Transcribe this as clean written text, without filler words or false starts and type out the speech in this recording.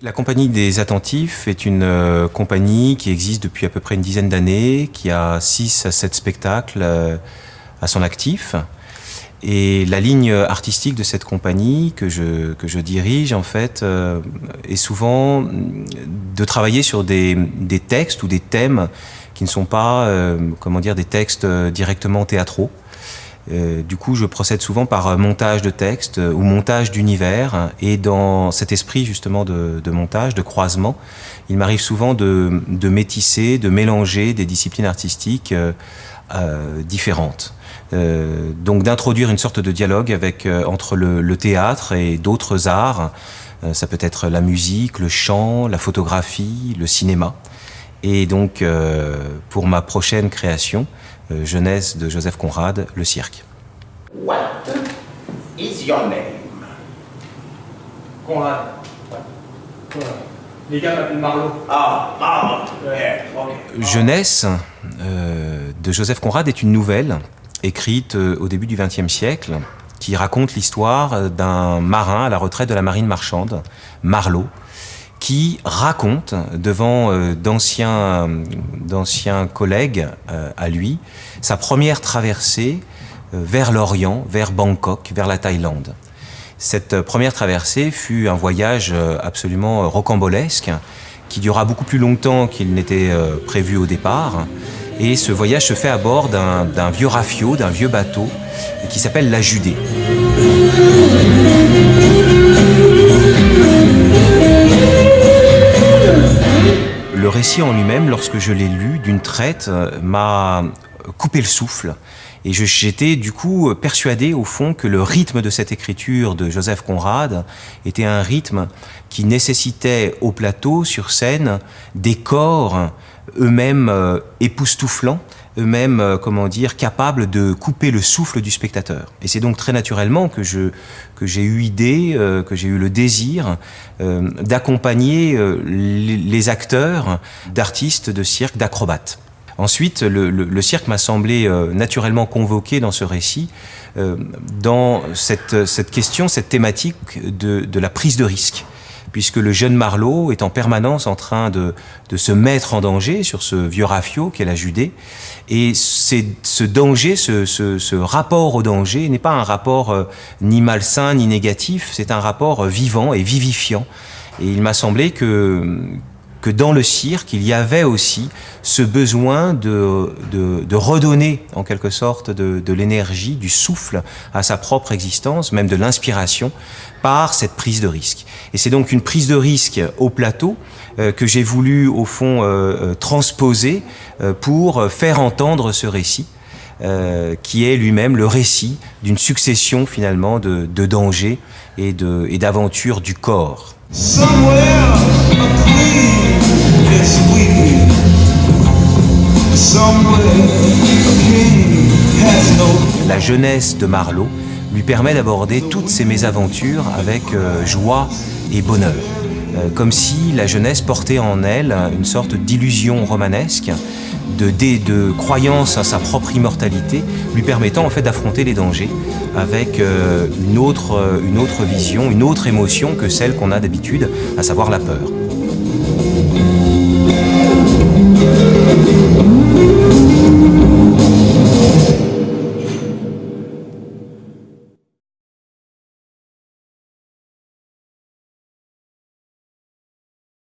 La Compagnie des Attentifs est une compagnie qui existe depuis à peu près une dizaine d'années, qui a 6 à 7 spectacles à son actif. Et la ligne artistique de cette compagnie que je dirige, en fait, est souvent de travailler sur des textes ou des thèmes qui ne sont pas, des textes directement théâtraux. Du coup, je procède souvent par montage de textes ou montage d'univers. Et dans cet esprit justement de montage, de croisement, il m'arrive souvent de métisser, de mélanger des disciplines artistiques différentes. Donc d'introduire une sorte de dialogue entre le théâtre et d'autres arts. Ça peut être la musique, le chant, la photographie, le cinéma. Et donc, pour ma prochaine création, Jeunesse de Joseph Conrad, le cirque. What is your name? Conrad. Les gars m'appellent Marlowe. Ah, Marlowe. Yeah, okay. Jeunesse de Joseph Conrad est une nouvelle écrite au début du XXe siècle qui raconte l'histoire d'un marin à la retraite de la marine marchande, Marlowe, qui raconte devant d'anciens collègues à lui sa première traversée vers l'Orient, vers Bangkok, vers la Thaïlande. Cette première traversée fut un voyage absolument rocambolesque qui dura beaucoup plus longtemps qu'il n'était prévu au départ. Et ce voyage se fait à bord d'un vieux rafio, d'un vieux bateau qui s'appelle la Judée. Le récit en lui-même, lorsque je l'ai lu d'une traite, m'a coupé le souffle. Et j'étais du coup persuadé au fond que le rythme de cette écriture de Joseph Conrad était un rythme qui nécessitait au plateau, sur scène, des corps eux-mêmes époustouflants, eux-mêmes, capables de couper le souffle du spectateur. Et c'est donc très naturellement que j'ai eu idée, que j'ai eu le désir d'accompagner les acteurs d'artistes de cirque, d'acrobates. Ensuite, le cirque m'a semblé naturellement convoqué dans ce récit, dans cette question, cette thématique de la prise de risque, puisque le jeune Marlowe est en permanence en train de se mettre en danger sur ce vieux rafio qu'est la Judée. Et ce danger, ce rapport au danger n'est pas un rapport ni malsain ni négatif, c'est un rapport vivant et vivifiant. Et il m'a semblé que dans le cirque, il y avait aussi ce besoin de redonner, en quelque sorte, de l'énergie, du souffle à sa propre existence, même de l'inspiration, par cette prise de risque. Et c'est donc une prise de risque au plateau que j'ai voulu, au fond, transposer pour faire entendre ce récit, qui est lui-même le récit d'une succession, finalement, de dangers et d'aventures du corps. Somewhere a queen gets weak. Somewhere a king has no. La jeunesse de Marlowe lui permet d'aborder toutes ces mésaventures avec joie et bonheur. Comme si la jeunesse portait en elle une sorte d'illusion romanesque, de croyance à sa propre immortalité, lui permettant en fait d'affronter les dangers avec une autre vision, une autre émotion que celle qu'on a d'habitude, à savoir la peur.